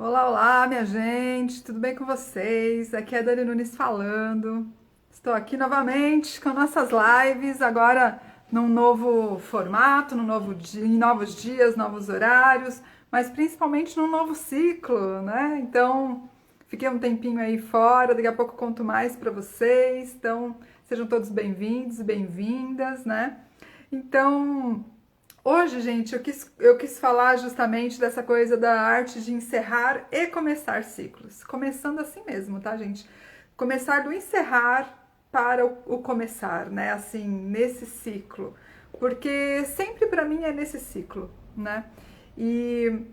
Olá, olá, minha gente, tudo bem com vocês? Aqui é a Dani Nunes falando. Estou aqui novamente com nossas lives, agora num novo formato, em novos dias, novos horários, mas principalmente num novo ciclo, né? Então, fiquei um tempinho aí fora, daqui a pouco eu conto mais para vocês. Então, sejam todos bem-vindos e bem-vindas, né? Então, hoje, gente, eu quis falar justamente dessa coisa da arte de encerrar e começar ciclos. Começando assim mesmo, tá, gente? Começar do encerrar para o começar, né? Assim, nesse ciclo. Porque sempre para mim é nesse ciclo, né? E,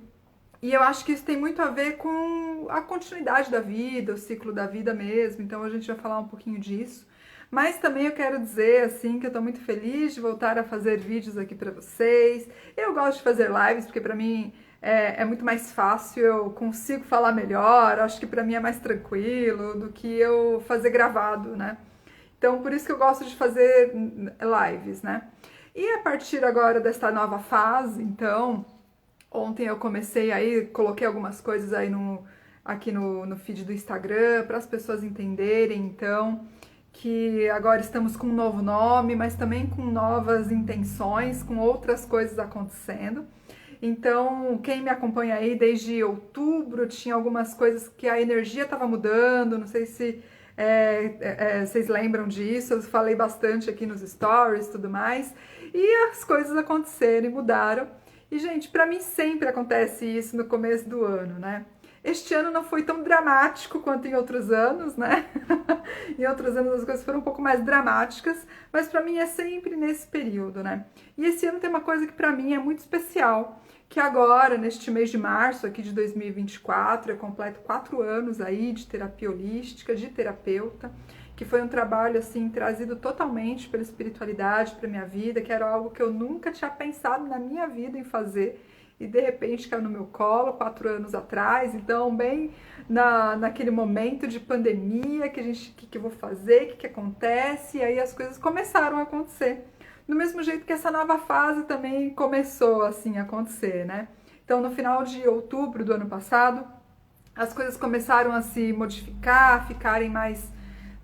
e eu acho que isso tem muito a ver com a continuidade da vida, o ciclo da vida mesmo. Então a gente vai falar um pouquinho disso. Mas também eu quero dizer assim que eu estou muito feliz de voltar a fazer vídeos aqui para vocês. Eu gosto de fazer lives porque para mim é muito mais fácil, eu consigo falar melhor. Acho que para mim é mais tranquilo do que eu fazer gravado, né? Então por isso que eu gosto de fazer lives, né? E a partir agora desta nova fase, então ontem eu comecei aí, coloquei algumas coisas aí aqui no feed do Instagram para as pessoas entenderem, então, que agora estamos com um novo nome, mas também com novas intenções, com outras coisas acontecendo. Então, quem me acompanha aí desde outubro, tinha algumas coisas que a energia estava mudando, não sei se vocês lembram disso, eu falei bastante aqui nos stories e tudo mais, e as coisas aconteceram e mudaram. E, gente, para mim sempre acontece isso no começo do ano, né? Este ano não foi tão dramático quanto em outros anos, né? Em outros anos as coisas foram um pouco mais dramáticas, mas para mim é sempre nesse período, né? E esse ano tem uma coisa que para mim é muito especial, que agora, neste mês de março aqui de 2024, eu completo 4 anos aí de terapia holística, de terapeuta, que foi um trabalho assim trazido totalmente pela espiritualidade para minha vida, que era algo que eu nunca tinha pensado na minha vida em fazer e de repente caiu no meu colo 4 anos atrás. Então, bem naquele momento de pandemia, que a gente, que eu vou fazer, que acontece, e aí as coisas começaram a acontecer. Do mesmo jeito que essa nova fase também começou assim a acontecer, né? Então, no final de outubro do ano passado, as coisas começaram a se modificar, ficarem mais,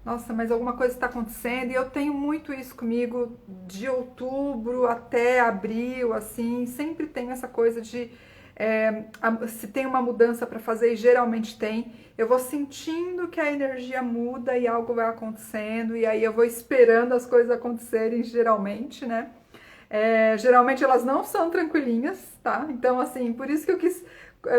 nossa, mas alguma coisa está acontecendo, e eu tenho muito isso comigo de outubro até abril, assim, sempre tenho essa coisa de se tem uma mudança para fazer, e geralmente tem, eu vou sentindo que a energia muda e algo vai acontecendo, e aí eu vou esperando as coisas acontecerem, geralmente, né? Geralmente elas não são tranquilinhas, tá? Então, assim, por isso que eu quis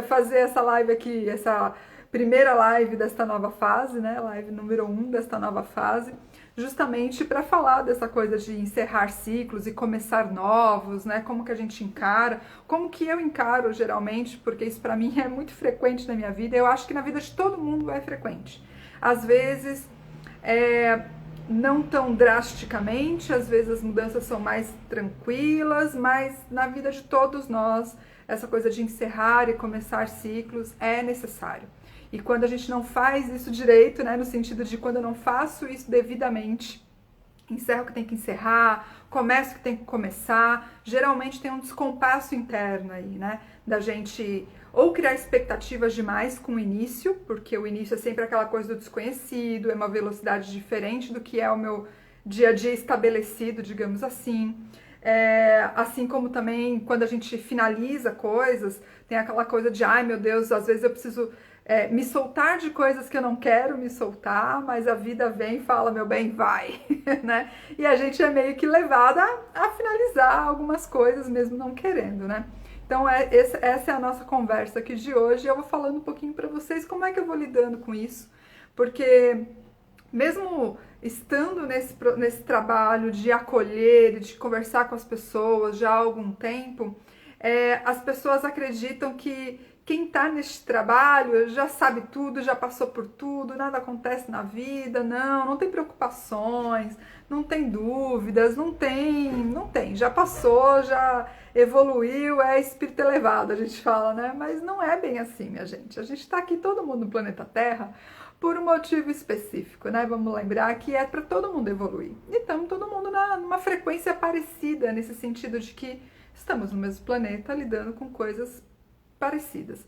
fazer essa live aqui, essa primeira live desta nova fase, né? Live número 1 desta nova fase, justamente para falar dessa coisa de encerrar ciclos e começar novos, né? Como que a gente encara, como que eu encaro geralmente, porque isso para mim é muito frequente na minha vida, eu acho que na vida de todo mundo é frequente. Às vezes, não tão drasticamente, às vezes as mudanças são mais tranquilas, mas na vida de todos nós, essa coisa de encerrar e começar ciclos é necessário. E quando a gente não faz isso direito, né, no sentido de quando eu não faço isso devidamente, encerro o que tem que encerrar, começo o que tem que começar, geralmente tem um descompasso interno aí, né, da gente ou criar expectativas demais com o início, porque o início é sempre aquela coisa do desconhecido, é uma velocidade diferente do que é o meu dia a dia estabelecido, digamos assim. Assim como também quando a gente finaliza coisas, tem aquela coisa de, ai meu Deus, às vezes eu preciso me soltar de coisas que eu não quero me soltar, mas a vida vem e fala, meu bem, vai, né? E a gente é meio que levada a finalizar algumas coisas mesmo não querendo, né? Então essa é a nossa conversa aqui de hoje, e eu vou falando um pouquinho para vocês como é que eu vou lidando com isso, porque mesmo estando nesse trabalho de acolher, de conversar com as pessoas já há algum tempo, as pessoas acreditam que quem está neste trabalho já sabe tudo, já passou por tudo, nada acontece na vida, não tem preocupações, não tem dúvidas, não tem, já passou, já evoluiu, é espírito elevado, a gente fala, né? Mas não é bem assim, minha gente. A gente está aqui, todo mundo no planeta Terra, por um motivo específico, né? Vamos lembrar que é para todo mundo evoluir. Então, todo mundo numa frequência parecida, nesse sentido de que estamos no mesmo planeta lidando com coisas parecidas.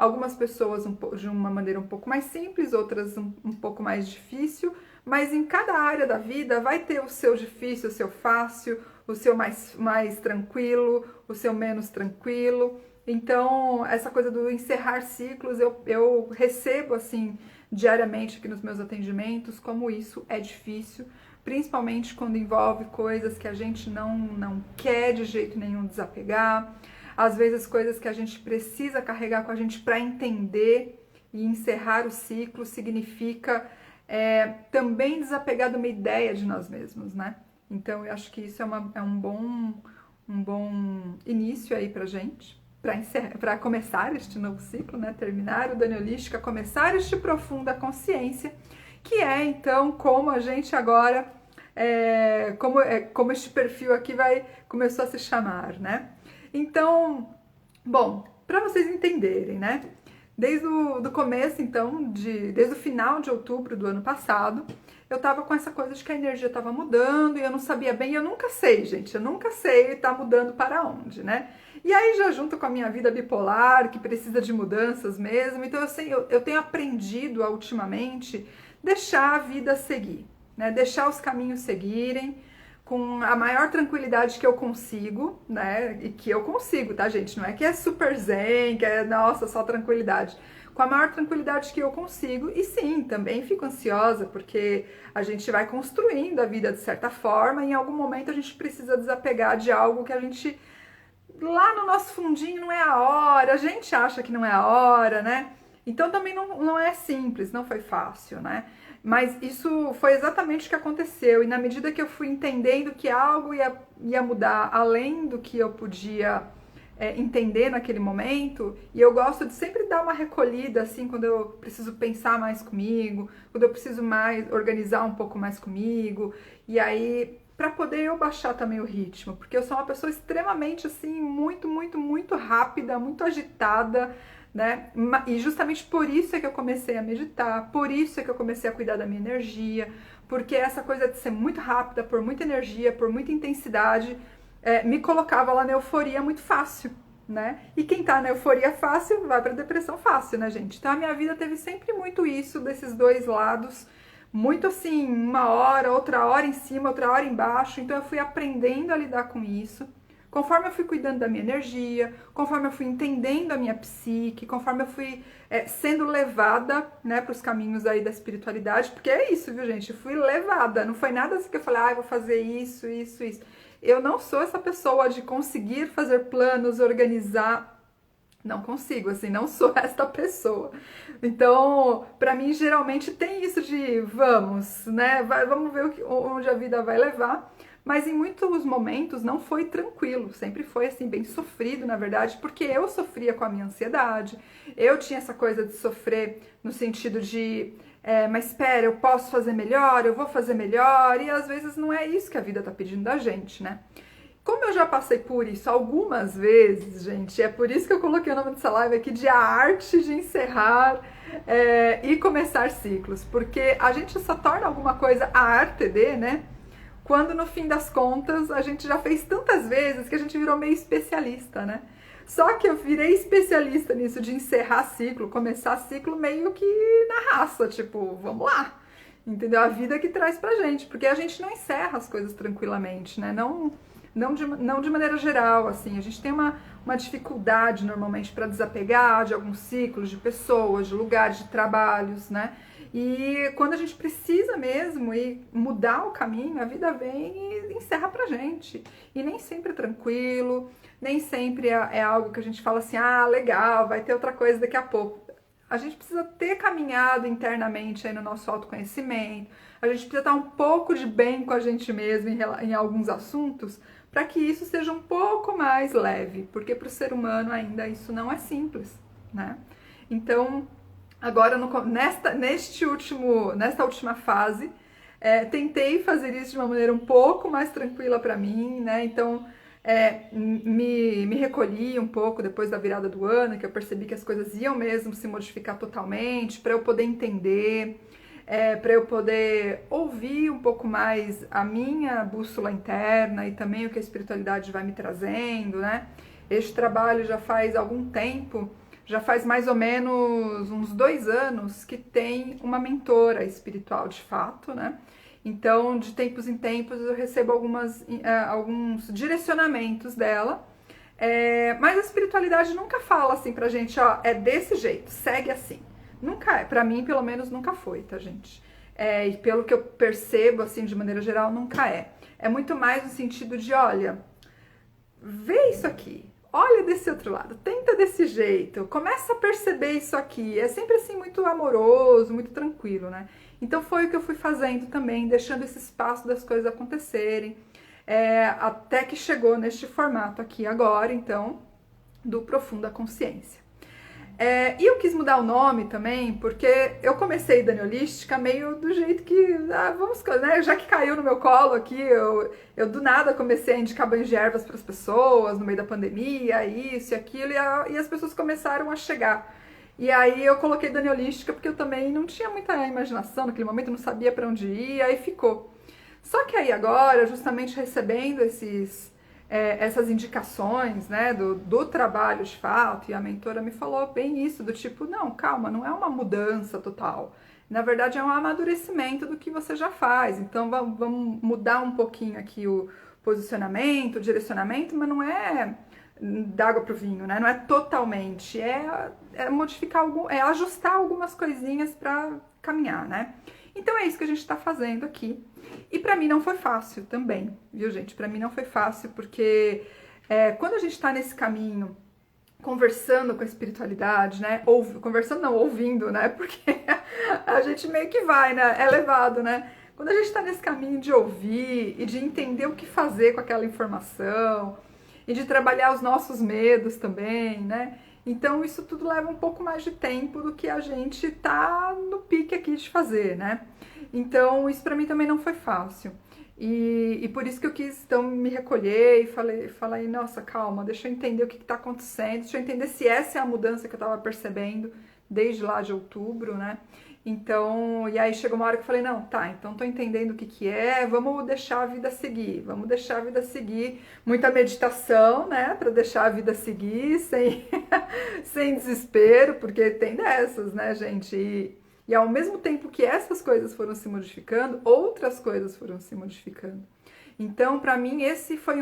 Algumas pessoas de uma maneira um pouco mais simples, outras um pouco mais difícil, mas em cada área da vida vai ter o seu difícil, o seu fácil, o seu mais tranquilo, o seu menos tranquilo. Então, essa coisa do encerrar ciclos, eu recebo assim diariamente aqui nos meus atendimentos como isso é difícil, principalmente quando envolve coisas que a gente não quer de jeito nenhum desapegar, às vezes coisas que a gente precisa carregar com a gente para entender, e encerrar o ciclo significa também desapegar de uma ideia de nós mesmos, né? Então eu acho que isso é um bom início aí pra gente, para começar este novo ciclo, né? Terminar o Dani Holística, começar este Profunda Consciência, que é então como a gente agora, como este perfil aqui começou a se chamar, né? Então, bom, para vocês entenderem, né? Desde o começo, então, desde o final de outubro do ano passado, eu tava com essa coisa de que a energia tava mudando e eu não sabia bem, eu nunca sei, gente, eu nunca sei tá mudando para onde, né? E aí já junto com a minha vida bipolar, que precisa de mudanças mesmo, então eu tenho aprendido ultimamente deixar a vida seguir, né? Deixar os caminhos seguirem com a maior tranquilidade que eu consigo, né? E que eu consigo, tá, gente? Não é que é super zen, que é, nossa, só tranquilidade. Com a maior tranquilidade que eu consigo. E sim, também fico ansiosa, porque a gente vai construindo a vida de certa forma, e em algum momento a gente precisa desapegar de algo que a gente, lá no nosso fundinho, não é a hora, a gente acha que não é a hora, né? Então também não é simples, não foi fácil, né? Mas isso foi exatamente o que aconteceu, e na medida que eu fui entendendo que algo ia mudar além do que eu podia entender naquele momento, e eu gosto de sempre dar uma recolhida, assim, quando eu preciso pensar mais comigo, quando eu preciso mais organizar um pouco mais comigo, e aí para poder eu baixar também o ritmo, porque eu sou uma pessoa extremamente, assim, muito rápida, muito agitada, né? E justamente por isso é que eu comecei a meditar, por isso é que eu comecei a cuidar da minha energia, porque essa coisa de ser muito rápida, por muita energia, por muita intensidade, me colocava lá na euforia muito fácil, né? E quem tá na euforia fácil vai pra depressão fácil, né, gente? Então a minha vida teve sempre muito isso, desses dois lados, muito assim, uma hora, outra hora em cima, outra hora embaixo, então eu fui aprendendo a lidar com isso. Conforme eu fui cuidando da minha energia, conforme eu fui entendendo a minha psique, conforme eu fui sendo levada, né, para os caminhos aí da espiritualidade, porque é isso, viu, gente? Eu fui levada, não foi nada assim que eu falei, vou fazer isso. Eu não sou essa pessoa de conseguir fazer planos, organizar. Não consigo, assim, não sou esta pessoa. Então, para mim, geralmente tem isso de vamos, né? Vamos ver onde a vida vai levar. Mas em muitos momentos não foi tranquilo, sempre foi assim bem sofrido, na verdade, porque eu sofria com a minha ansiedade, eu tinha essa coisa de sofrer no sentido de, mas espera, eu posso fazer melhor, eu vou fazer melhor, e às vezes não é isso que a vida tá pedindo da gente, né? Como eu já passei por isso algumas vezes, gente, é por isso que eu coloquei o nome dessa live aqui de A Arte de Encerrar e Começar Ciclos, porque a gente só torna alguma coisa a arte de, né? Quando no fim das contas a gente já fez tantas vezes que a gente virou meio especialista, né? Só que eu virei especialista nisso de encerrar ciclo, começar ciclo meio que na raça, tipo, vamos lá, entendeu? A vida que traz pra gente, porque a gente não encerra as coisas tranquilamente, né? Não de maneira geral, assim, a gente tem uma dificuldade normalmente para desapegar de alguns ciclos, de pessoas, de lugares, de trabalhos, né? E quando a gente precisa mesmo e mudar o caminho, a vida vem e encerra pra gente. E nem sempre é tranquilo, nem sempre é algo que a gente fala assim, legal, vai ter outra coisa daqui a pouco. A gente precisa ter caminhado internamente aí no nosso autoconhecimento, a gente precisa estar um pouco de bem com a gente mesmo em alguns assuntos, para que isso seja um pouco mais leve, porque para o ser humano ainda isso não é simples, né? Então, agora, nesta última fase, tentei fazer isso de uma maneira um pouco mais tranquila para mim, né? Então, me recolhi um pouco depois da virada do ano, que eu percebi que as coisas iam mesmo se modificar totalmente, para eu poder entender, para eu poder ouvir um pouco mais a minha bússola interna e também o que a espiritualidade vai me trazendo, né? Este trabalho já faz algum tempo, já faz mais ou menos uns 2 anos que tem uma mentora espiritual de fato, né? Então, de tempos em tempos, eu recebo alguns direcionamentos dela. Mas a espiritualidade nunca fala assim pra gente, ó, é desse jeito, segue assim. Nunca é, pra mim, pelo menos, nunca foi, tá, gente? E pelo que eu percebo, assim, de maneira geral, nunca é. É muito mais no sentido de, olha, vê isso aqui, olha desse outro lado, tenta desse jeito, começa a perceber isso aqui. É sempre assim muito amoroso, muito tranquilo, né? Então foi o que eu fui fazendo também, deixando esse espaço das coisas acontecerem, até que chegou neste formato aqui agora, então, do Profunda Consciência. E eu quis mudar o nome também, porque eu comecei Dani Holística meio do jeito que, né, já que caiu no meu colo aqui, eu do nada comecei a indicar banhos de ervas para as pessoas, no meio da pandemia, isso e aquilo, e as pessoas começaram a chegar. E aí eu coloquei Dani Holística, porque eu também não tinha muita imaginação naquele momento, não sabia para onde ir, aí ficou. Só que aí agora, justamente recebendo essas indicações, né, do trabalho de fato, e a mentora me falou bem isso, do tipo, não, calma, não é uma mudança total. Na verdade, é um amadurecimento do que você já faz. Então, vamos mudar um pouquinho aqui o posicionamento, o direcionamento, mas não é d'água pro vinho, né? Não é totalmente. Modificar é ajustar algumas coisinhas para caminhar, né? Então é isso que a gente está fazendo aqui. E para mim não foi fácil também, viu, gente? Para mim não foi fácil, porque quando a gente está nesse caminho, conversando com a espiritualidade, né? Conversando não, ouvindo, né? Porque a gente meio que vai, né? É levado, né? Quando a gente está nesse caminho de ouvir e de entender o que fazer com aquela informação e de trabalhar os nossos medos também, né? Então isso tudo leva um pouco mais de tempo do que a gente tá no pique aqui de fazer, né? Então isso para mim também não foi fácil. E por isso que eu quis então me recolher e falei, nossa, calma, deixa eu entender o que está acontecendo, deixa eu entender se essa é a mudança que eu estava percebendo desde lá de outubro, né? Então, e aí chegou uma hora que eu falei, não, tá, então tô entendendo o que é, vamos deixar a vida seguir, vamos deixar a vida seguir. Muita meditação, né, para deixar a vida seguir, sem desespero, porque tem dessas, né, gente? E ao mesmo tempo que essas coisas foram se modificando, outras coisas foram se modificando. Então, para mim, esse foi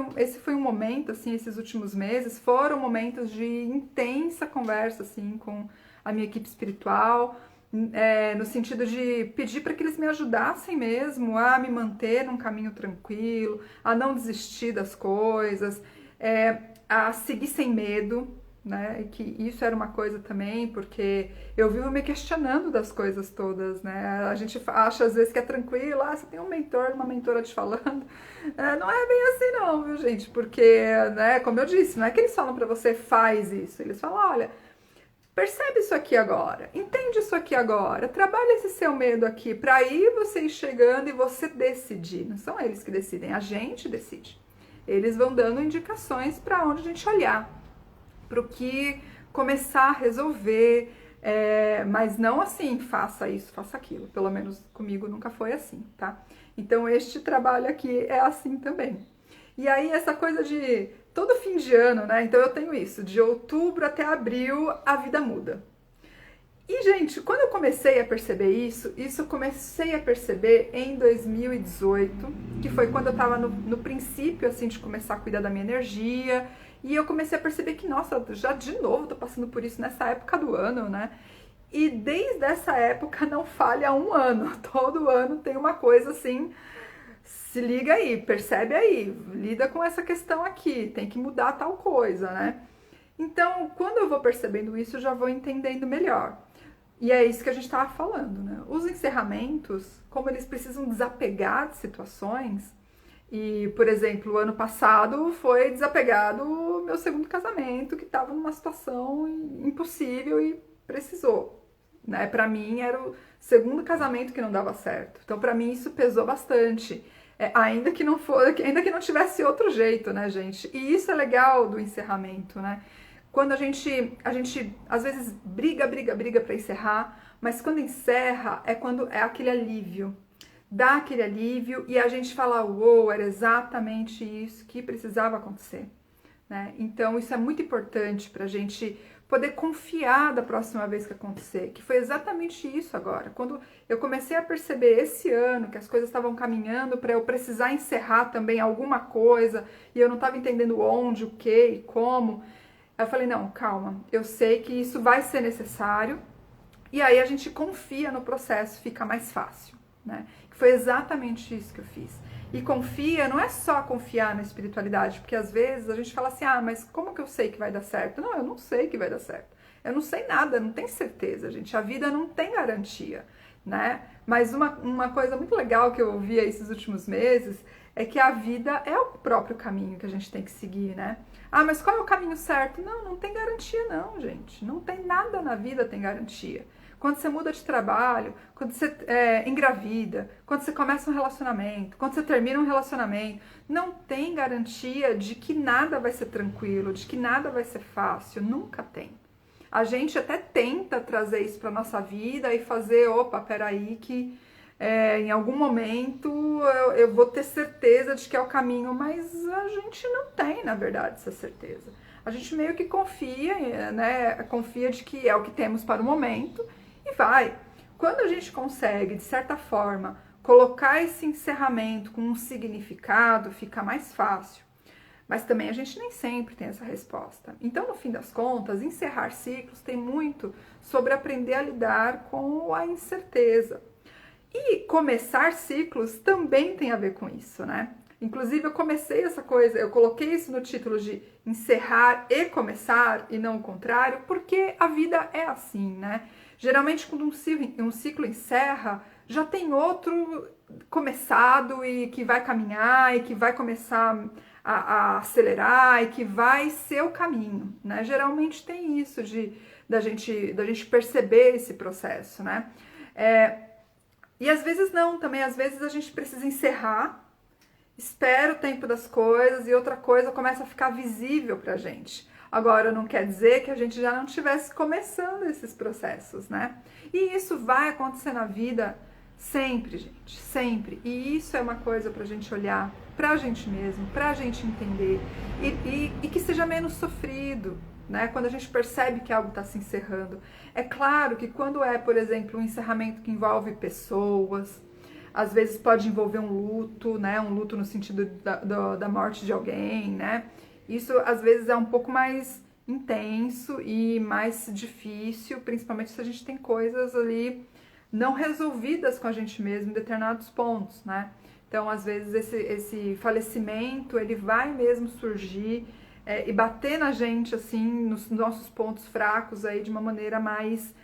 um momento, assim, esses últimos meses foram momentos de intensa conversa, assim, com a minha equipe espiritual, no sentido de pedir para que eles me ajudassem mesmo a me manter num caminho tranquilo, a não desistir das coisas, a seguir sem medo, né? E que isso era uma coisa também, porque eu vivo me questionando das coisas todas, né? A gente acha às vezes que é tranquilo, você tem um mentor, uma mentora te falando. Não é bem assim não, viu, gente? Porque, né, como eu disse, não é que eles falam para você faz isso, eles falam, olha, percebe isso aqui agora, entende isso aqui agora, trabalha esse seu medo aqui, para aí você ir chegando e você decidir. Não são eles que decidem, a gente decide. Eles vão dando indicações para onde a gente olhar, para o que começar a resolver, mas não assim, faça isso, faça aquilo. Pelo menos comigo nunca foi assim, tá? Então este trabalho aqui é assim também. E aí essa coisa de todo fim de ano, né? Então eu tenho isso, de outubro até abril a vida muda. E, gente, quando eu comecei a perceber isso eu comecei a perceber em 2018, que foi quando eu tava no princípio, assim, de começar a cuidar da minha energia, e eu comecei a perceber que, nossa, já de novo tô passando por isso nessa época do ano, né? E desde essa época não falha um ano, todo ano tem uma coisa assim, se liga aí, percebe aí, lida com essa questão aqui, tem que mudar tal coisa, né? Então, quando eu vou percebendo isso, eu já vou entendendo melhor. E é isso que a gente estava falando, né? Os encerramentos, como eles precisam desapegar de situações, e, por exemplo, o ano passado foi desapegado o meu segundo casamento, que estava numa situação impossível e precisou, né? Para mim era o segundo casamento que não dava certo. Então, para mim isso pesou bastante, ainda que não tivesse outro jeito, né, gente? E isso é legal do encerramento, né? Quando a gente às vezes briga para encerrar, mas quando encerra quando é aquele alívio. Dá aquele alívio e a gente fala, uou, era exatamente isso que precisava acontecer, né? Então isso é muito importante pra gente poder confiar da próxima vez que acontecer, que foi exatamente isso agora. Quando eu comecei a perceber esse ano que as coisas estavam caminhando para eu precisar encerrar também alguma coisa e eu não estava entendendo onde, o que e como, eu falei, não, calma, eu sei que isso vai ser necessário e aí a gente confia no processo, fica mais fácil, né? Foi exatamente isso que eu fiz. E confia, não é só confiar na espiritualidade, porque às vezes a gente fala assim, ah, mas como que eu sei que vai dar certo? Não, eu não sei que vai dar certo. Eu não sei nada, não tem certeza, gente. A vida não tem garantia, né? Mas uma coisa muito legal que eu ouvi esses últimos meses é que a vida é o próprio caminho que a gente tem que seguir, né? Ah, mas qual é o caminho certo? Não, não tem garantia não, gente. Não tem nada na vida tem garantia. Quando você muda de trabalho, quando você engravida, quando você começa um relacionamento, quando você termina um relacionamento, não tem garantia de que nada vai ser tranquilo, de que nada vai ser fácil, nunca tem. A gente até tenta trazer isso para nossa vida e fazer, opa, peraí que em algum momento eu vou ter certeza de que é o caminho, mas a gente não tem, na verdade, essa certeza. A gente meio que confia, né? Confia de que é o que temos para o momento e vai. Quando a gente consegue, de certa forma, colocar esse encerramento com um significado, fica mais fácil. Mas também a gente nem sempre tem essa resposta. Então, no fim das contas, encerrar ciclos tem muito sobre aprender a lidar com a incerteza. E começar ciclos também tem a ver com isso, né? Inclusive, eu comecei essa coisa, eu coloquei isso no título de encerrar e começar, e não o contrário, porque a vida é assim, né? Geralmente, quando um ciclo encerra, já tem outro começado e que vai caminhar e que vai começar a acelerar e que vai ser o caminho, né? Geralmente tem isso da gente perceber esse processo, né? E às vezes não, também às vezes a gente precisa encerrar, espera o tempo das coisas e outra coisa começa a ficar visível pra gente. Agora, não quer dizer que a gente já não estivesse começando esses processos, né? E isso vai acontecer na vida sempre, gente, sempre. E isso é uma coisa pra gente olhar pra gente mesmo, pra gente entender e que seja menos sofrido, né? Quando a gente percebe que algo está se encerrando. É claro que quando é, por exemplo, um encerramento que envolve pessoas, às vezes pode envolver um luto, né? Um luto no sentido da morte de alguém, né? Isso às vezes é um pouco mais intenso e mais difícil, principalmente se a gente tem coisas ali não resolvidas com a gente mesmo em determinados pontos, né? Então, às vezes, esse falecimento, ele vai mesmo surgir e bater na gente, assim, nos nossos pontos fracos aí de uma maneira mais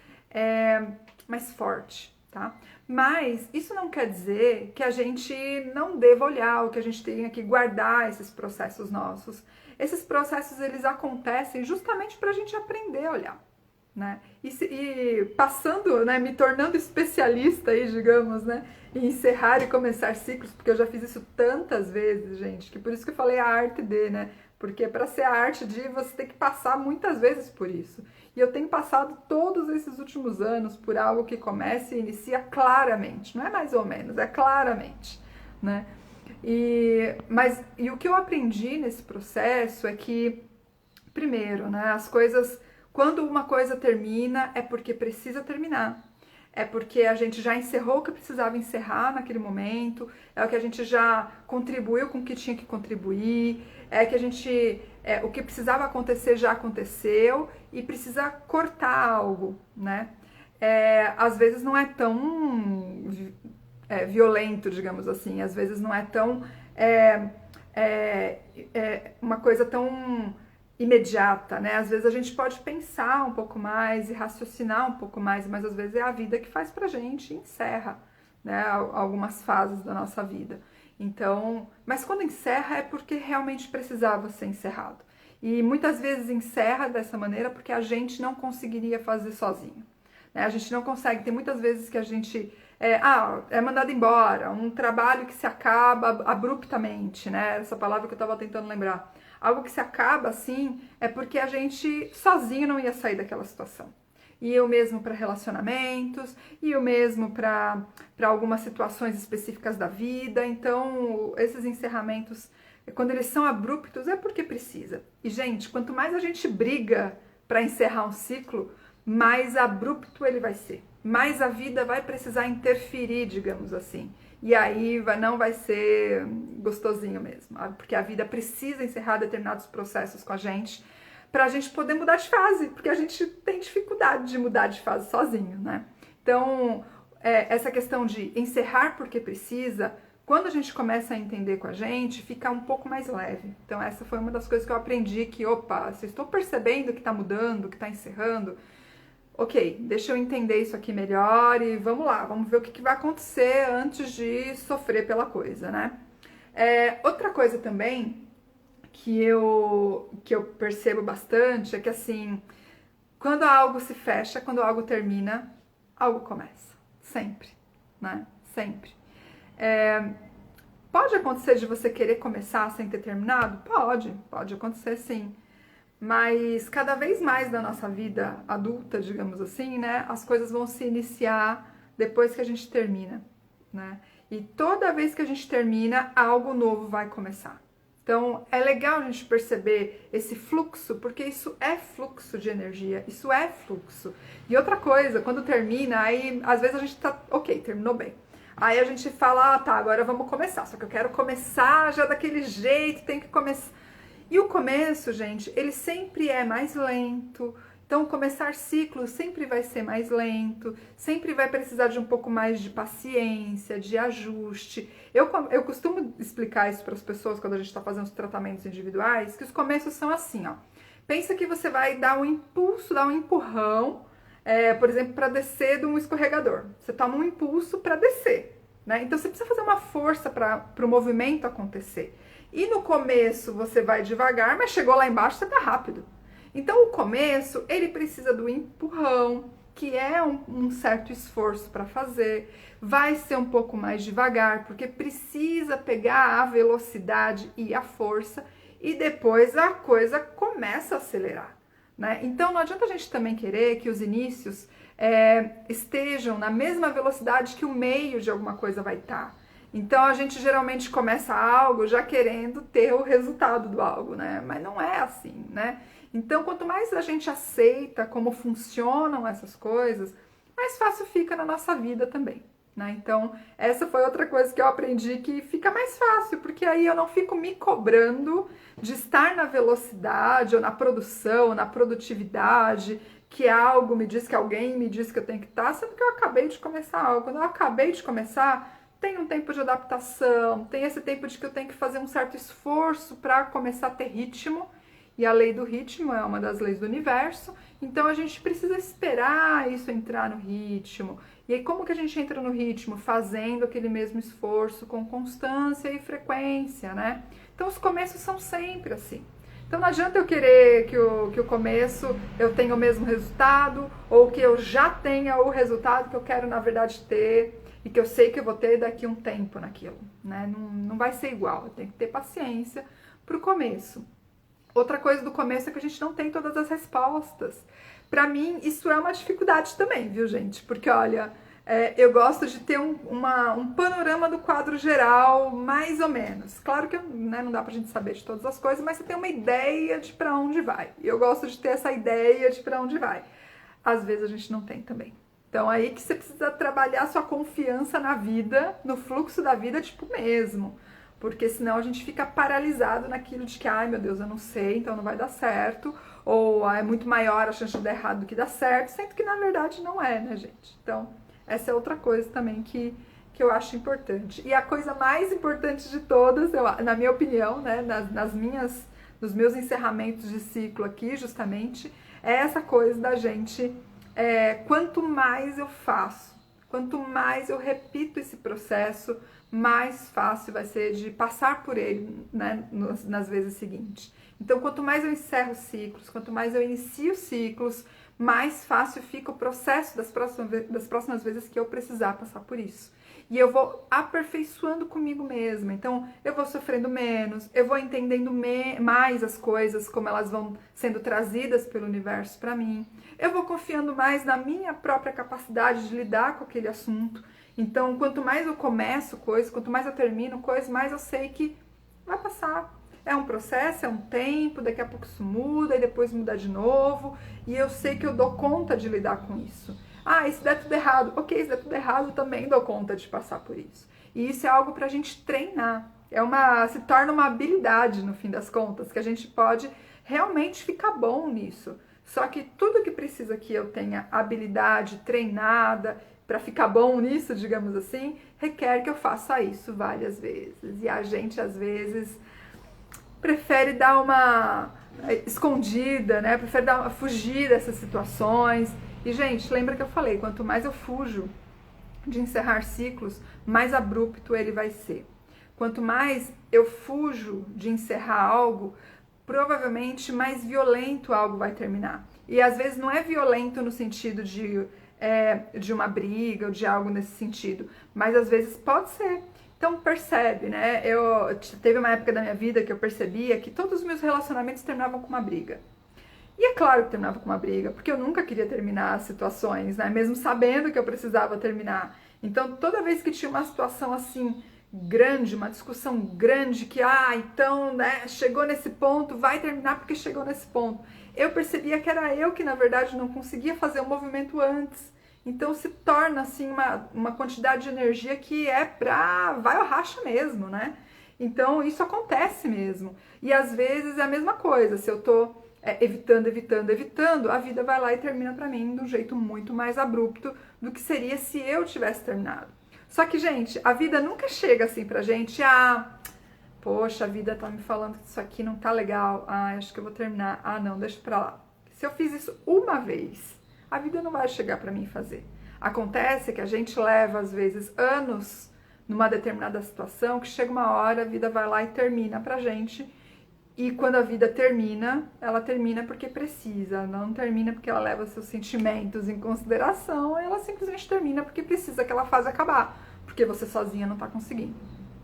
forte, tá? Mas isso não quer dizer que a gente não deva olhar, ou que a gente tenha que guardar esses processos nossos. Esses processos, eles acontecem justamente para a gente aprender a olhar, né? E passando, né, me tornando especialista aí, digamos, né, em encerrar e começar ciclos, porque eu já fiz isso tantas vezes, gente, que por isso que eu falei a arte de, né? Porque para ser a arte de, você tem que passar muitas vezes por isso. E eu tenho passado todos esses últimos anos por algo que começa e inicia claramente, não é mais ou menos, é claramente, né? E o que eu aprendi nesse processo é que, primeiro, né, as coisas, quando uma coisa termina, é porque precisa terminar. É porque a gente já encerrou o que precisava encerrar naquele momento, é o que a gente já contribuiu com o que tinha que contribuir, é que a gente, o que precisava acontecer já aconteceu e precisa cortar algo, né? Às vezes não é tão violento, digamos assim, às vezes não é tão uma coisa tão imediata, né? Às vezes a gente pode pensar um pouco mais e raciocinar um pouco mais, mas às vezes é a vida que faz pra gente e encerra, né, algumas fases da nossa vida. Então, mas quando encerra é porque realmente precisava ser encerrado. E muitas vezes encerra dessa maneira porque a gente não conseguiria fazer sozinho, né? A gente não consegue, tem muitas vezes que a gente é mandado embora, um trabalho que se acaba abruptamente, né? Essa palavra que eu estava tentando lembrar. Algo que se acaba assim é porque a gente sozinho não ia sair daquela situação. E o mesmo para relacionamentos, e o mesmo para algumas situações específicas da vida. Então, esses encerramentos, quando eles são abruptos, é porque precisa. E, gente, quanto mais a gente briga para encerrar um ciclo, mais abrupto ele vai ser. Mais a vida vai precisar interferir, digamos assim. E aí não vai ser gostosinho mesmo, porque a vida precisa encerrar determinados processos com a gente para a gente poder mudar de fase, porque a gente tem dificuldade de mudar de fase sozinho, né? Então, essa questão de encerrar porque precisa, quando a gente começa a entender com a gente, fica um pouco mais leve. Então, essa foi uma das coisas que eu aprendi, que, opa, se eu estou percebendo que está mudando, que está encerrando, ok, deixa eu entender isso aqui melhor e vamos lá, vamos ver o que vai acontecer antes de sofrer pela coisa, né? Outra coisa também que eu percebo bastante é que, assim, quando algo se fecha, quando algo termina, algo começa. Sempre, né? Sempre. Pode acontecer de você querer começar sem ter terminado? Pode acontecer sim. Mas cada vez mais na nossa vida adulta, digamos assim, né, as coisas vão se iniciar depois que a gente termina, né? E toda vez que a gente termina, algo novo vai começar. Então, é legal a gente perceber esse fluxo, porque isso é fluxo de energia, isso é fluxo. E outra coisa, quando termina, aí às vezes a gente tá, ok, terminou bem. Aí a gente fala, tá, agora vamos começar, só que eu quero começar já daquele jeito, tem que começar. E o começo, gente, ele sempre é mais lento. Então, começar ciclos sempre vai ser mais lento, sempre vai precisar de um pouco mais de paciência, de ajuste. Eu costumo explicar isso para as pessoas quando a gente está fazendo os tratamentos individuais, que os começos são assim, ó. Pensa que você vai dar um impulso, dar um empurrão, por exemplo, para descer de um escorregador. Você toma um impulso para descer, né? Então, você precisa fazer uma força para o movimento acontecer. E no começo você vai devagar, mas chegou lá embaixo você tá rápido. Então o começo, ele precisa do empurrão, que é um certo esforço para fazer. Vai ser um pouco mais devagar, porque precisa pegar a velocidade e a força, e depois a coisa começa a acelerar, né? Então não adianta a gente também querer que os inícios estejam na mesma velocidade que o meio de alguma coisa vai estar. Então a gente geralmente começa algo já querendo ter o resultado do algo, né? Mas não é assim, né? Então quanto mais a gente aceita como funcionam essas coisas, mais fácil fica na nossa vida também, né? Então essa foi outra coisa que eu aprendi, que fica mais fácil, porque aí eu não fico me cobrando de estar na velocidade ou na produção, na produtividade, que algo me diz, que alguém me diz que eu tenho que estar, sendo que eu acabei de começar algo. Quando eu acabei de começar, tem um tempo de adaptação, tem esse tempo de que eu tenho que fazer um certo esforço para começar a ter ritmo, e a lei do ritmo é uma das leis do universo, então a gente precisa esperar isso entrar no ritmo. E aí como que a gente entra no ritmo? Fazendo aquele mesmo esforço com constância e frequência, né? Então os começos são sempre assim. Então não adianta eu querer que o começo eu tenha o mesmo resultado, ou que eu já tenha o resultado que eu quero na verdade ter, e que eu sei que eu vou ter daqui a um tempo naquilo, né? Não vai ser igual, eu tenho que ter paciência pro começo. Outra coisa do começo é que a gente não tem todas as respostas. Pra mim, isso é uma dificuldade também, viu, gente? Porque, olha, eu gosto de ter um panorama do quadro geral, mais ou menos. Claro que não dá pra gente saber de todas as coisas, mas você tem uma ideia de pra onde vai. E eu gosto de ter essa ideia de pra onde vai. Às vezes a gente não tem também. Então, aí que você precisa trabalhar sua confiança na vida, no fluxo da vida, tipo mesmo. Porque senão a gente fica paralisado naquilo de que, ai meu Deus, eu não sei, então não vai dar certo. Ou é muito maior a chance de dar errado do que dar certo, sendo que na verdade não é, né, gente? Então, essa é outra coisa também que eu acho importante. E a coisa mais importante de todas, na minha opinião, né, nos meus encerramentos de ciclo aqui, justamente, é essa coisa da gente... quanto mais eu faço, quanto mais eu repito esse processo, mais fácil vai ser de passar por ele, né, nas vezes seguintes. Então, quanto mais eu encerro ciclos, quanto mais eu inicio ciclos, mais fácil fica o processo das próximas vezes que eu precisar passar por isso. E eu vou aperfeiçoando comigo mesma. Então, eu vou sofrendo menos, eu vou entendendo mais as coisas, como elas vão sendo trazidas pelo universo para mim. Eu vou confiando mais na minha própria capacidade de lidar com aquele assunto. Então, quanto mais eu começo coisas, quanto mais eu termino coisas, mais eu sei que vai passar. é um processo, é um tempo, daqui a pouco isso muda e depois muda de novo, e eu sei que eu dou conta de lidar com isso. Ah, e se der tudo errado? Ok, se der tudo errado, eu também dou conta de passar por isso. E isso é algo pra gente treinar. Se torna uma habilidade no fim das contas, que a gente pode realmente ficar bom nisso. Só que tudo que precisa que eu tenha habilidade treinada para ficar bom nisso, digamos assim, requer que eu faça isso várias vezes. E a gente às vezes prefere dar uma escondida, né? Prefere fugir dessas situações. E gente, lembra que eu falei, quanto mais eu fujo de encerrar ciclos, mais abrupto ele vai ser. Quanto mais eu fujo de encerrar algo, provavelmente mais violento algo vai terminar. E às vezes não é violento no sentido de uma briga ou de algo nesse sentido, mas às vezes pode ser. Então percebe, né? Teve uma época da minha vida que eu percebia que todos os meus relacionamentos terminavam com uma briga. E é claro que terminava com uma briga, porque eu nunca queria terminar as situações, né? Mesmo sabendo que eu precisava terminar. Então toda vez que tinha uma situação assim grande, uma discussão grande, que então, né, chegou nesse ponto, vai terminar porque chegou nesse ponto. Eu percebia que era eu que, na verdade, não conseguia fazer o movimento antes. Então se torna, assim, uma quantidade de energia que vai ao racha mesmo, né? Então isso acontece mesmo. E às vezes é a mesma coisa, se eu tô evitando, a vida vai lá e termina pra mim de um jeito muito mais abrupto do que seria se eu tivesse terminado. Só que, gente, a vida nunca chega assim pra gente, poxa, a vida tá me falando que isso aqui não tá legal, acho que eu vou terminar, não, deixa pra lá. Se eu fiz isso uma vez, a vida não vai chegar pra mim fazer. Acontece que a gente leva, às vezes, anos numa determinada situação, que chega uma hora, a vida vai lá e termina pra gente, e quando a vida termina, ela termina porque precisa, não termina porque ela leva seus sentimentos em consideração, ela simplesmente termina porque precisa aquela fase acabar, porque você sozinha não tá conseguindo,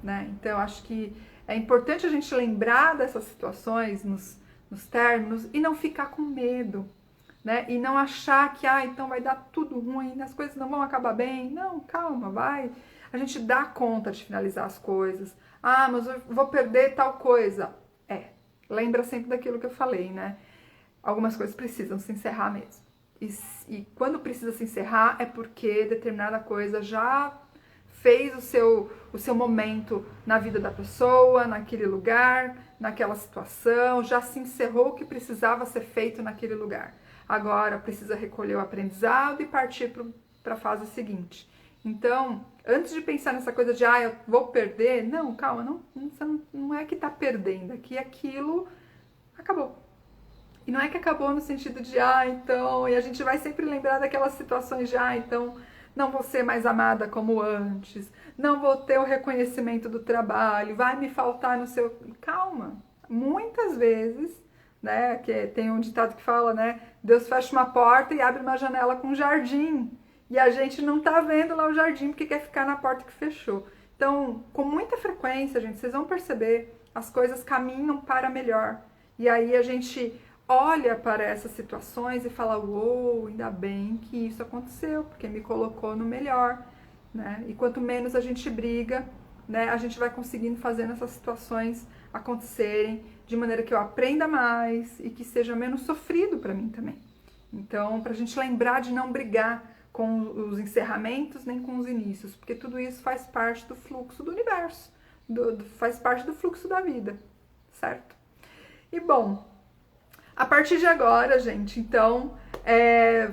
né? Então eu acho que é importante a gente lembrar dessas situações nos términos e não ficar com medo, né? E não achar que, então vai dar tudo ruim, as coisas não vão acabar bem. Não, calma, vai. A gente dá conta de finalizar as coisas. Mas eu vou perder tal coisa. Lembra sempre daquilo que eu falei, né? Algumas coisas precisam se encerrar mesmo. E quando precisa se encerrar é porque determinada coisa já fez o seu momento na vida da pessoa, naquele lugar, naquela situação, já se encerrou o que precisava ser feito naquele lugar. Agora precisa recolher o aprendizado e partir para a fase seguinte. Então, antes de pensar nessa coisa de, eu vou perder, não, calma, não é que tá perdendo, é que aquilo acabou. E não é que acabou no sentido de, então, e a gente vai sempre lembrar daquelas situações de, então, não vou ser mais amada como antes, não vou ter o reconhecimento do trabalho, vai me faltar no seu... Calma, muitas vezes, né, que tem um ditado que fala, né, Deus fecha uma porta e abre uma janela com um jardim. E a gente não tá vendo lá o jardim porque quer ficar na porta que fechou. Então, com muita frequência, gente, vocês vão perceber, as coisas caminham para melhor. E aí a gente olha para essas situações e fala, uou, ainda bem que isso aconteceu, porque me colocou no melhor, né? E quanto menos a gente briga, né, a gente vai conseguindo fazer essas situações acontecerem de maneira que eu aprenda mais e que seja menos sofrido para mim também. Então, pra gente lembrar de não brigar com os encerramentos nem com os inícios, porque tudo isso faz parte do fluxo do universo, faz parte do fluxo da vida, certo? E bom, a partir de agora, gente, então,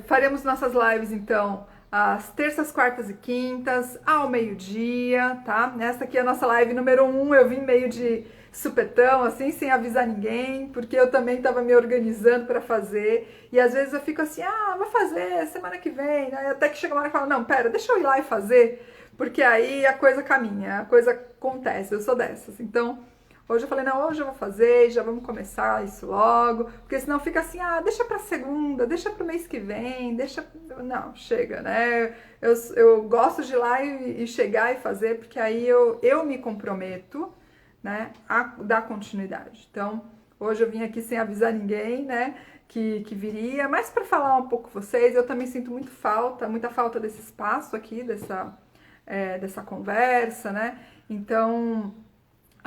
faremos nossas lives, então, às terças, quartas e quintas, ao meio-dia, tá? Essa aqui é a nossa live número 1, eu vim meio de supetão, assim, sem avisar ninguém, porque eu também estava me organizando para fazer, e às vezes eu fico assim, vou fazer semana que vem, né? Até que chega uma hora e falo, não, pera, deixa eu ir lá e fazer, porque aí a coisa caminha, a coisa acontece, eu sou dessas. Então, hoje eu falei, não, hoje eu vou fazer, já vamos começar isso logo, porque senão fica assim, deixa pra segunda, deixa pro mês que vem, deixa... Não, chega, né? Eu gosto de ir lá e chegar e fazer, porque aí eu me comprometo, né, a dar continuidade. Então, hoje eu vim aqui sem avisar ninguém, né, que viria, mas para falar um pouco com vocês, eu também sinto muita falta desse espaço aqui, dessa conversa, né, então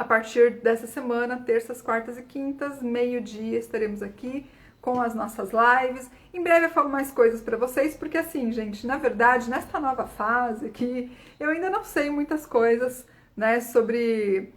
A partir dessa semana, terças, quartas e quintas, meio-dia, estaremos aqui com as nossas lives. Em breve eu falo mais coisas para vocês, porque assim, gente, na verdade, nesta nova fase aqui, eu ainda não sei muitas coisas, né, sobre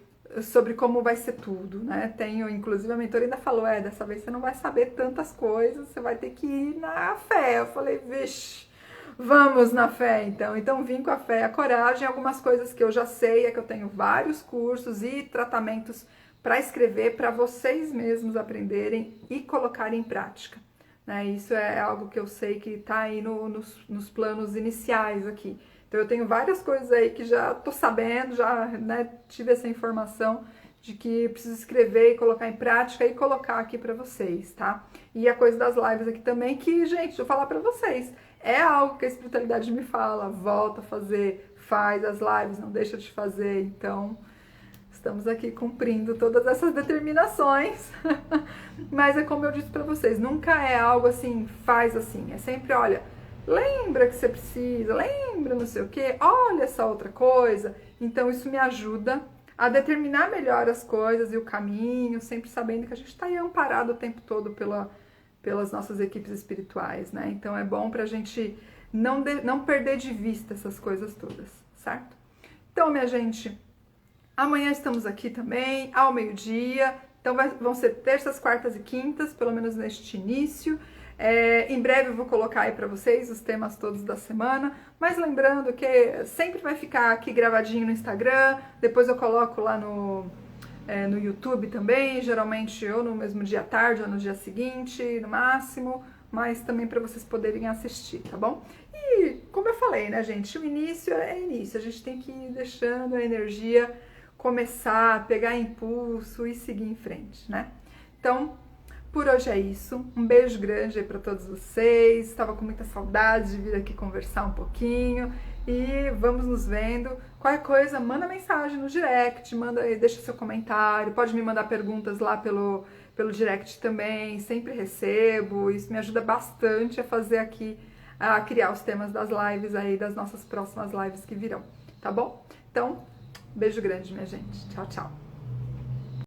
como vai ser tudo, né? Tenho, inclusive, a mentora ainda falou, dessa vez você não vai saber tantas coisas, você vai ter que ir na fé. Eu falei, vixe, vamos na fé, então. Então, vim com a fé e a coragem. Algumas coisas que eu já sei é que eu tenho vários cursos e tratamentos para escrever, para vocês mesmos aprenderem e colocarem em prática, né? Isso é algo que eu sei que está aí nos planos iniciais aqui. Então, eu tenho várias coisas aí que já tô sabendo, já, né, tive essa informação de que preciso escrever e colocar em prática e colocar aqui para vocês, tá? E a coisa das lives aqui também, que, gente, deixa eu falar para vocês, é algo que a espiritualidade me fala, volta a fazer, faz as lives, não deixa de fazer. Então, estamos aqui cumprindo todas essas determinações. Mas é como eu disse para vocês, nunca é algo assim, faz assim, é sempre, olha, lembra que você precisa, lembra não sei o que, olha essa outra coisa. Então isso me ajuda a determinar melhor as coisas e o caminho, sempre sabendo que a gente está aí amparado o tempo todo pelas nossas equipes espirituais, né? Então é bom pra gente não perder de vista essas coisas todas, certo? Então, minha gente, amanhã estamos aqui também, ao meio-dia. Então vão ser terças, quartas e quintas, pelo menos neste início. Em breve eu vou colocar aí para vocês os temas todos da semana, mas lembrando que sempre vai ficar aqui gravadinho no Instagram, depois eu coloco lá no YouTube também, geralmente ou no mesmo dia à tarde ou no dia seguinte, no máximo, mas também para vocês poderem assistir, tá bom? E como eu falei, né, gente, o início é início, a gente tem que ir deixando a energia começar, pegar impulso e seguir em frente, né? Então, por hoje é isso. Um beijo grande aí para todos vocês. Estava com muita saudade de vir aqui conversar um pouquinho e vamos nos vendo. Qualquer coisa, manda mensagem no direct, deixa seu comentário, pode me mandar perguntas lá pelo direct também, sempre recebo. Isso me ajuda bastante a fazer aqui, a criar os temas das lives aí, das nossas próximas lives que virão, tá bom? Então, beijo grande, minha gente. Tchau, tchau.